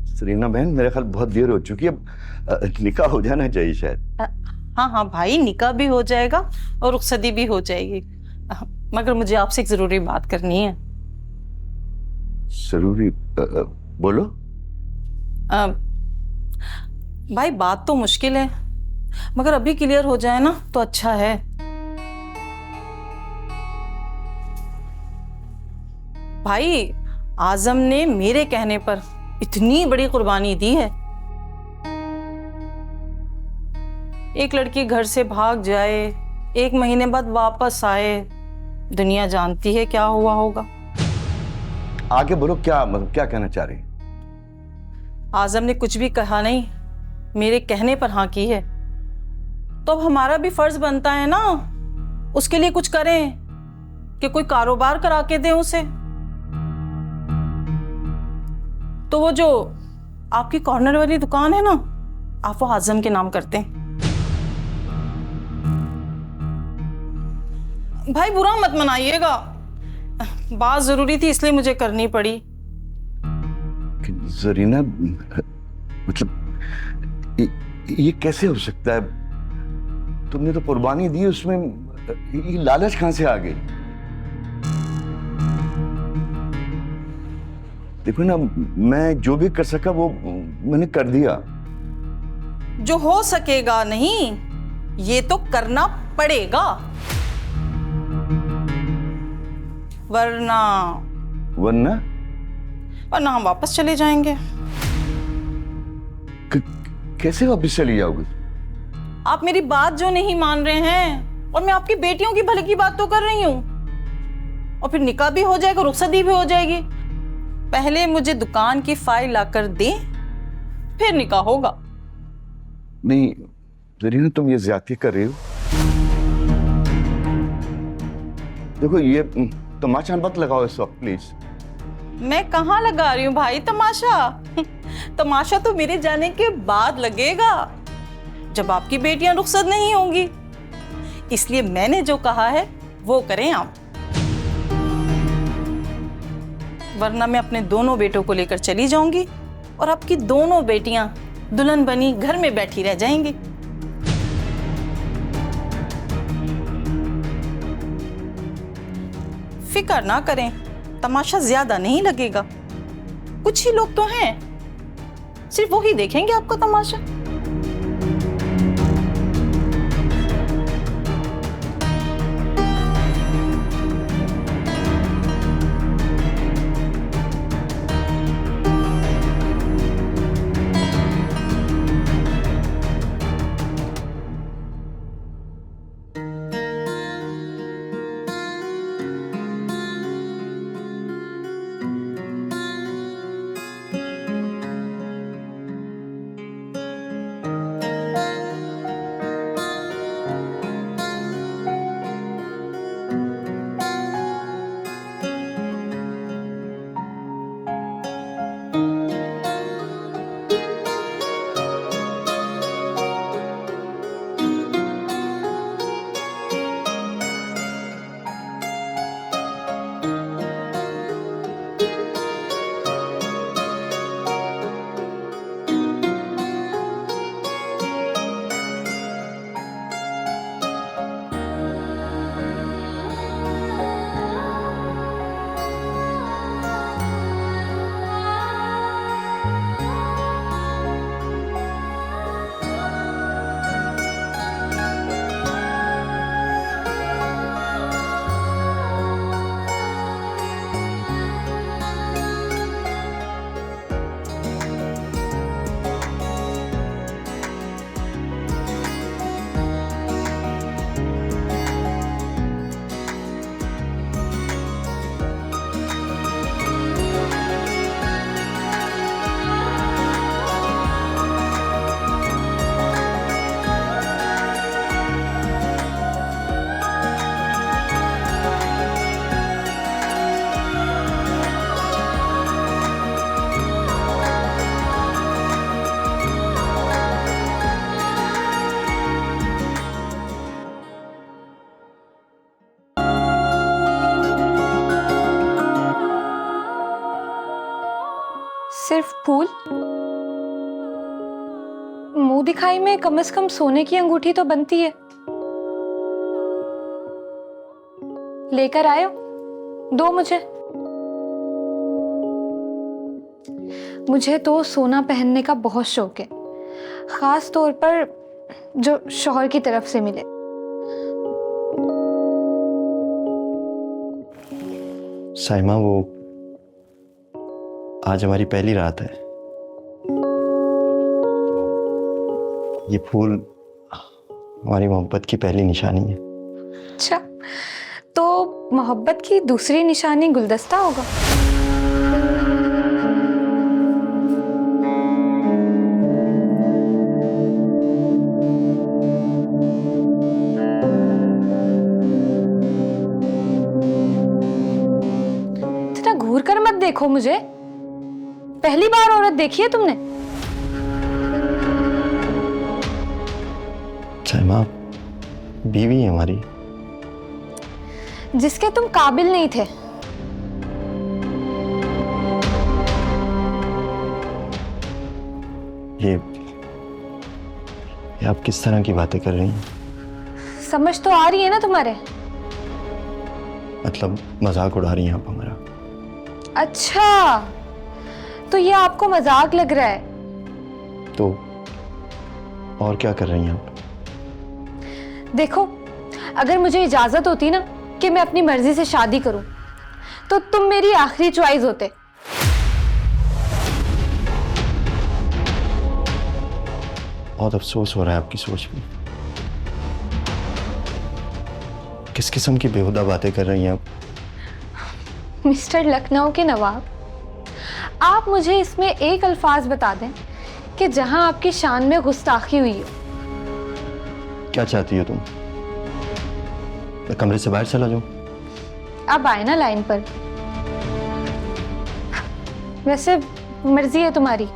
Serena बहन, मेरे ख्याल बहुत देर हो चुकी है। अब निकाह हो जाना चाहिए शायद। हाँ हाँ भाई, निकाह भी हो जाएगा और रुखसती भी हो जाएगी। मगर मुझे आपसे एक जरूरी बात करनी है। जरूरी? बोलो। अ, भाई बात तो मुश्किल है, मगर अभी क्लियर हो जाए ना तो अच्छा है। भाई, आजम ने मेरे कहने पर इतनी बड़ी कुर्बानी दी है। एक लड़की घर से भाग जाए, 1 महीने बाद वापस आए, दुनिया जानती है क्या हुआ होगा। आगे बोलो, क्या मतलब क्या कहना चाह रही? आजम ने कुछ भी कहा नहीं, मेरे कहने पर हाँ की है। तो अब हमारा भी फर्ज बनता है ना, उसके लिए कुछ करें, कि कोई कारोबार करा के दें उसे। तो वो जो आपकी कॉर्नर वाली दुकान है ना, आप वो आजम के नाम करते हैं। भाई बुरा मत मनाइएगा, बात जरूरी थी इसलिए मुझे करनी पड़ी। जरीना, मतलब ये कैसे हो सकता है? तुमने तो कुर्बानी दी, उसमें ये लालच कहां से आ गई? देखो ना, मैं जो भी कर सका वो मैंने कर दिया। जो हो सकेगा नहीं, ये तो करना पड़ेगा, वरना वरना वरना हम वापस चले जाएंगे। क- कैसे वापस चली जाओगे? आप मेरी बात जो नहीं मान रहे हैं, और मैं आपकी बेटियों की भले की बात तो कर रही हूं। और फिर निकाह भी हो जाएगा, रुखसती भी हो जाएगी। पहले मुझे दुकान की फाइल लाकर दें, फिर निकाह होगा। नहीं जरीना, तुम ये ज्यादती कर रही हो। देखो, ये तमाशा मत लगाओ इस वक्त प्लीज। मैं कहाँ लगा रही हूँ भाई तमाशा? तमाशा तो मेरे जाने के बाद लगेगा, जब आपकी बेटियां रुखसत नहीं होंगी। इसलिए मैंने जो कहा है वो करें आप, वरना मैं अपने दोनों बेटों को लेकर चली जाऊंगी और आपकी दोनों बेटियां दुल्हन बनी घर में बैठी रह जाएंगी। फिक्र ना करें, तमाशा ज्यादा नहीं लगेगा। कुछ ही लोग तो हैं, सिर्फ वो ही देखेंगे आपका तमाशा। फूल, मुंह दिखाई में कम से कम सोने की अंगूठी तो बनती है। लेकर आयो, दो मुझे। मुझे तो सोना पहनने का बहुत शौक है, खास तौर पर जो शौहर की तरफ से मिले। साइमा, वो आज हमारी पहली रात है। ये फूल हमारी मोहब्बत की पहली निशानी है। अच्छा, तो मोहब्बत की दूसरी निशानी गुलदस्ता होगा। इतना घूर कर मत देखो मुझे, पहली बार औरत देखी है तुमने? साइमा, बीवी है हमारी। जिसके तुम काबिल नहीं थे। ये आप किस तरह की बातें कर रही हैं? समझ तो आ रही है ना तुम्हारे? मतलब मजाक उड़ा रही हैं आप हमारा? अच्छा, तो ये आपको मजाक लग रहा है? तो और क्या कर रही हैं आप? देखो, अगर मुझे इजाजत होती ना कि मैं अपनी मर्जी से शादी करूं, तो तुम मेरी आखिरी चॉइस होते। बहुत अफसोस हो रहा है आपकी सोच में। किस किस्म की बेहुदा बातें कर रही हैं आप? मिस्टर लखनऊ के नवाब, आप मुझे इसमें एक अल्फाज बता दें कि जहां आपकी शान में गुस्ताखी हुई हो। क्या चाहती हो तुम? मैं कमरे से बाहर चला जाऊं? अब आए ना लाइन पर। वैसे मर्जी है तुम्हारी।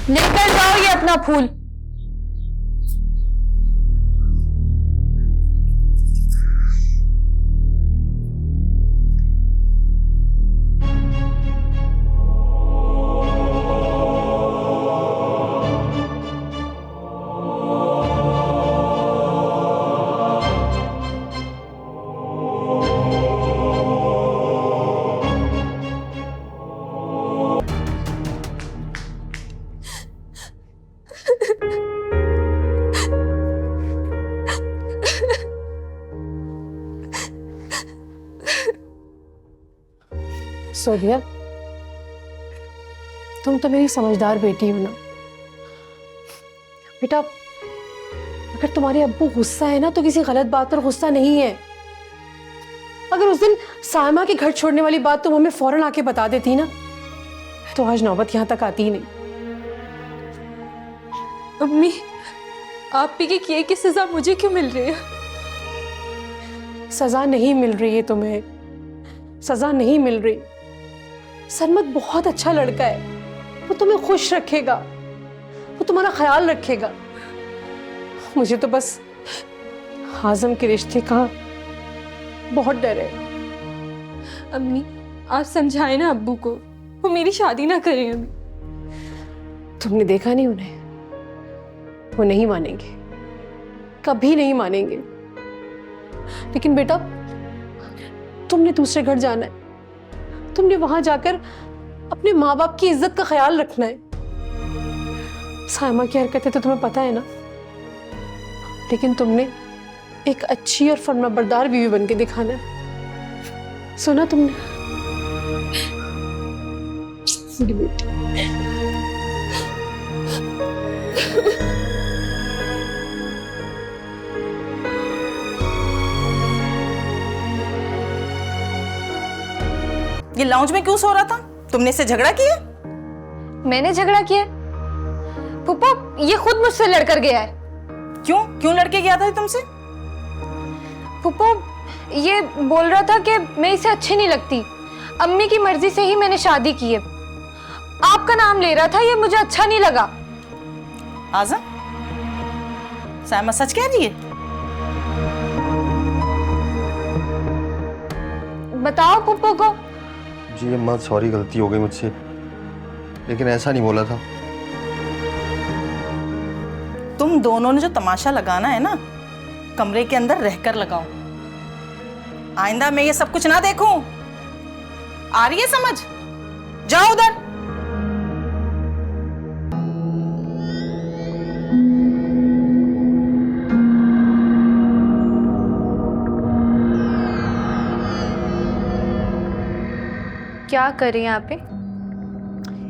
लेकर जाओ ये अपना फूल। सोनिया, तुम तो मेरी समझदार बेटी हो ना बेटा। अगर तुम्हारे अब्बू गुस्सा है ना तो किसी गलत बात पर गुस्सा नहीं है। अगर उस दिन साइमा के घर छोड़ने वाली बात तुम हमें फौरन आके बता देती ना, तो आज नौबत यहां तक आती ही नहीं। अम्मी, आप ही के किए की सजा मुझे क्यों मिल रही है? सजा नहीं मिल रही है तुम्हें, सजा नहीं मिल रही। सरमत बहुत अच्छा लड़का है, वो तुम्हें खुश रखेगा, वो तुम्हारा ख्याल रखेगा। मुझे तो बस हाज़म के रिश्ते का बहुत डर है। अम्मी, आप समझाए ना अब्बू को, वो मेरी शादी ना करें अभी। तुमने देखा नहीं उन्हें, वो नहीं मानेंगे, कभी नहीं मानेंगे। लेकिन बेटा, तुमने दूसरे घर जाना है, तुमने वहां जाकर अपने माँ बाप की इज्जत का ख्याल रखना है। साइमा की हरकतें तो तुम्हें पता है ना, लेकिन तुमने एक अच्छी और फर्माबरदार बीवी बन के दिखाना है। सुना तुमने? बेटी, ये लाउंज में क्यों सो रहा था? तुमने इससे झगड़ा किया? मैंने झगड़ा किया? फूफा, ये खुद मुझसे लड़कर गया है। क्यों क्यों लड़के गया था ये तुमसे? फूफा, ये बोल रहा था कि मैं इसे अच्छी नहीं लगती, अम्मी की मर्जी से ही मैंने शादी की है। आपका नाम ले रहा था, ये मुझे अच्छा नहीं लगा। आज़म, साइमा सच कह रही है? बताओ पुप्पो को। जी अम्मा, सॉरी, गलती हो गई मुझसे, लेकिन ऐसा नहीं बोला था। तुम दोनों ने जो तमाशा लगाना है ना, कमरे के अंदर रहकर लगाओ। आइंदा मैं ये सब कुछ ना देखूं। आ रही है समझ? जाओ उधर। क्या कर रही हैं आप?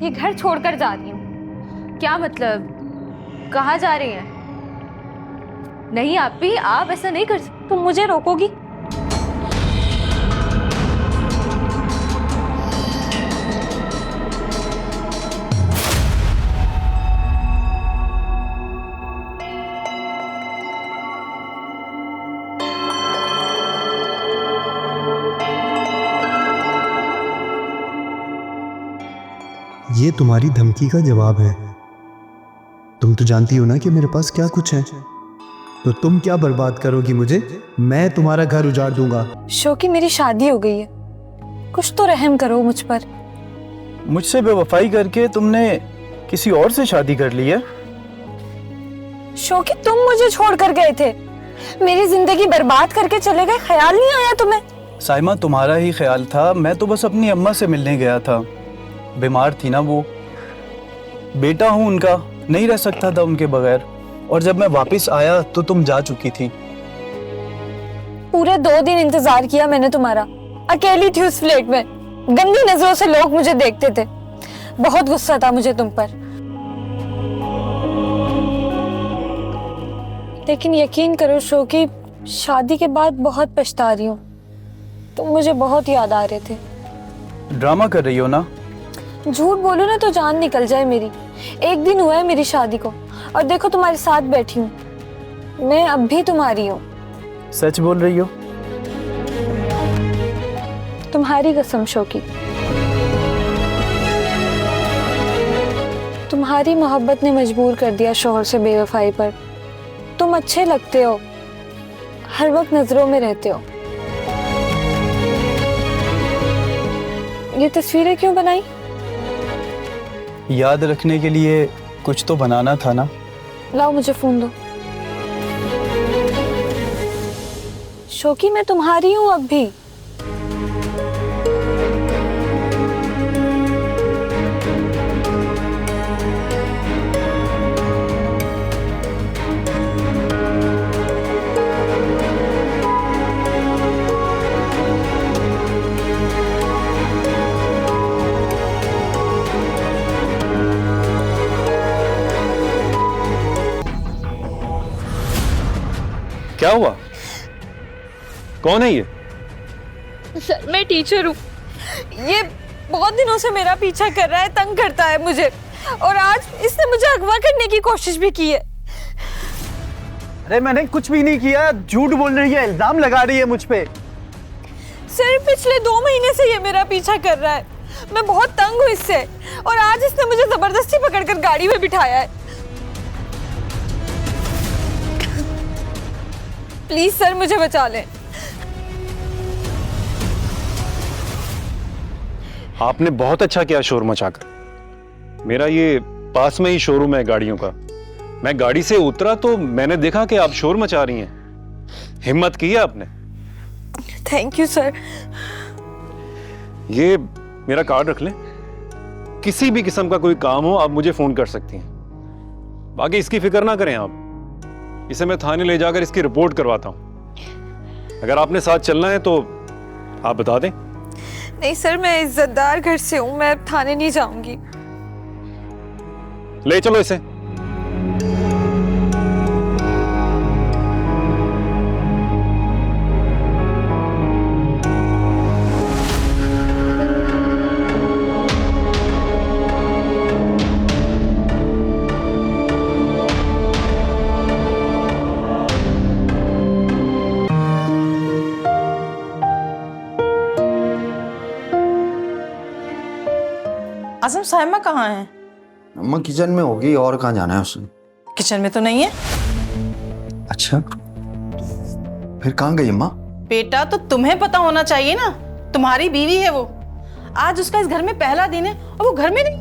ये घर छोड़कर जा रही हूँ। क्या मतलब? कहाँ जा रही हैं? नहीं आप भी, आप ऐसा नहीं कर सकती। तुम मुझे रोकोगी? ये तुम्हारी धमकी का जवाब है। तुम तो जानती हो ना कि मेरे पास क्या कुछ है। तो तुम क्या बर्बाद करोगी मुझे? मैं तुम्हारा घर उजाड़ दूंगा। शौकी, मेरी शादी हो गई है, कुछ तो रहम करो मुझ पर। मुझसे बेवफाई करके तुमने किसी और से शादी कर ली है? शौकी, तुम मुझे छोड़कर गए थे, मेरी जिंदगी बर्बाद करके चले गए। ख्याल नहीं आया तुम्हें? साइमा, तुम्हारा ही ख्याल था। मैं तो बस अपनी अम्मा से मिलने गया था। बीमार थी ना वो, बेटा हूँ उनका, नहीं रह सकता था उनके बगैर। और जब मैं वापस आया तो तुम जा चुकी थी। पूरे 2 दिन इंतजार किया मैंने तुम्हारा। अकेली थी उस फ्लैट में, गंदी नजरों से लोग मुझे देखते थे। बहुत गुस्सा था मुझे तुम पर, लेकिन यकीन करो शौकी, शादी के बाद बहुत पछता रही हूँ। तुम मुझे बहुत याद आ रहे थे। ड्रामा कर रही हो ना? झूठ बोलो ना तो जान निकल जाए मेरी। 1 दिन हुआ है मेरी शादी को, और देखो तुम्हारे साथ बैठी हूँ। मैं अब भी तुम्हारी हूँ। सच बोल रही हो? तुम्हारी कसम शौकी, तुम्हारी मोहब्बत ने मजबूर कर दिया शोहर से बेवफाई पर। तुम अच्छे लगते हो, हर वक्त नजरों में रहते हो। ये तस्वीरें क्यों बनाई? याद रखने के लिए कुछ तो बनाना था ना। लाओ मुझे फोन दो। शौकी, मैं तुम्हारी हूँ अब भी। क्या हुआ? कौन है ये? सर, मैं टीचर हूँ। ये बहुत दिनों से मेरा पीछा कर रहा है, तंग करता है मुझे, और आज इसने मुझे अगवा करने की कोशिश भी की है। अरे मैंने कुछ भी नहीं किया, झूठ बोल रही है, इल्जाम लगा रही है मुझ पे। सर, पिछले 2 महीने से ये मेरा पीछा कर रहा है। मैं बहुत तंग हूँ इससे, और आज इसने मुझे जबरदस्ती पकड़कर गाड़ी में बिठाया है। प्लीज सर, मुझे बचा लें। आपने बहुत अच्छा किया शोर मचाकर। मेरा ये पास में ही शोरूम है गाड़ियों का। मैं गाड़ी से उतरा तो मैंने देखा कि आप शोर मचा रही हैं। हिम्मत की है आपने। Thank you sir. ये मेरा कार्ड रख लें। किसी भी किस्म का कोई काम हो आप मुझे फोन कर सकती हैं। बाकी इसकी फिक्र ना करें आप। इसे मैं थाने ले जाकर इसकी रिपोर्ट करवाता हूं। अगर आपने साथ चलना है तो आप बता दें। नहीं सर, मैं इज्जतदार घर से हूँ, मैं थाने नहीं जाऊंगी। ले चलो इसे। आजम, साइमा कहाँ है? अम्मा किचन में होगी, और कहाँ जाना है उसने? किचन में तो नहीं है। अच्छा, फिर कहाँ गई अम्मा? बेटा, तो तुम्हें पता होना चाहिए ना, तुम्हारी बीवी है वो। आज उसका इस घर में पहला दिन है और वो घर में नहीं।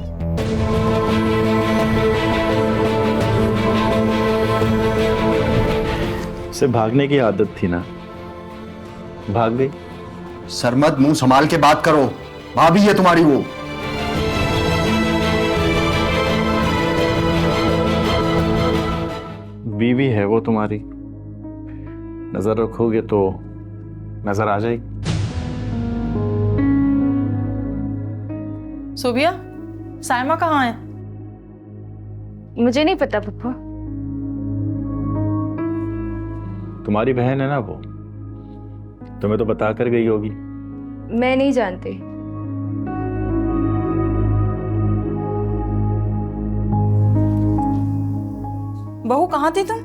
उसे भागने की आदत थी ना, भाग गई। सरमद, मुंह संभाल के बात करो। भाभी है तुम्हारी वो। बीवी है वो तुम्हारी, नजर रखोगे तो नजर आ जाएगी। सोबिया, साइमा कहाँ है? मुझे नहीं पता पप्पू। तुम्हारी बहन है ना वो, तुम्हें तो बता कर गई होगी। मैं नहीं जानती। बहू, कहाँ थी तुम?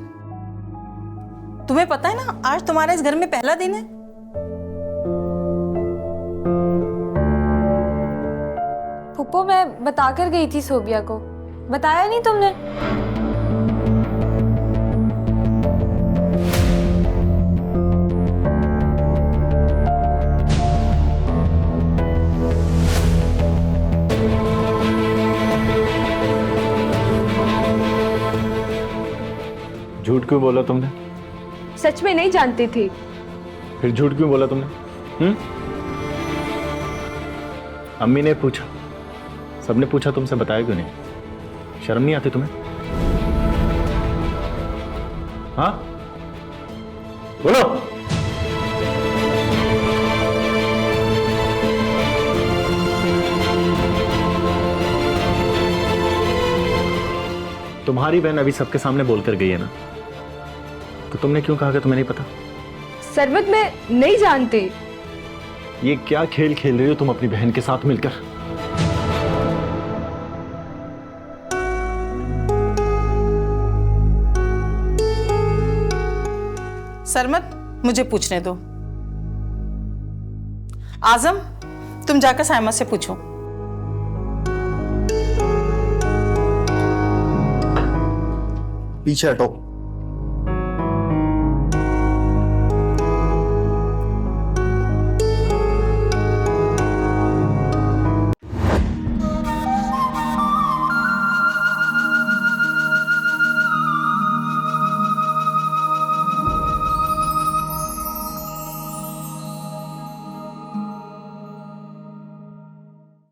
तुम्हें पता है ना, आज तुम्हारा इस घर में पहला दिन है। फुप्पो, मैं बता कर गई थी सोबिया को। बताया नहीं तुमने? झूठ क्यों बोला तुमने? सच में नहीं जानती थी। फिर झूठ क्यों बोला तुमने? अम्मी ने पूछा, सबने पूछा, तुमसे बताया क्यों नहीं? शर्म नहीं आती तुम्हें? हाँ, बोलो। तुम्हारी बहन अभी सबके सामने बोलकर गई है ना, तो तुमने क्यों कहा कि तुम्हें नहीं पता? सरवत, मैं नहीं जानती। ये क्या खेल खेल रही हो तुम अपनी बहन के साथ मिलकर? सरमत, मुझे पूछने दो। आजम, तुम जाकर साइमा से पूछो। पीछे हटो।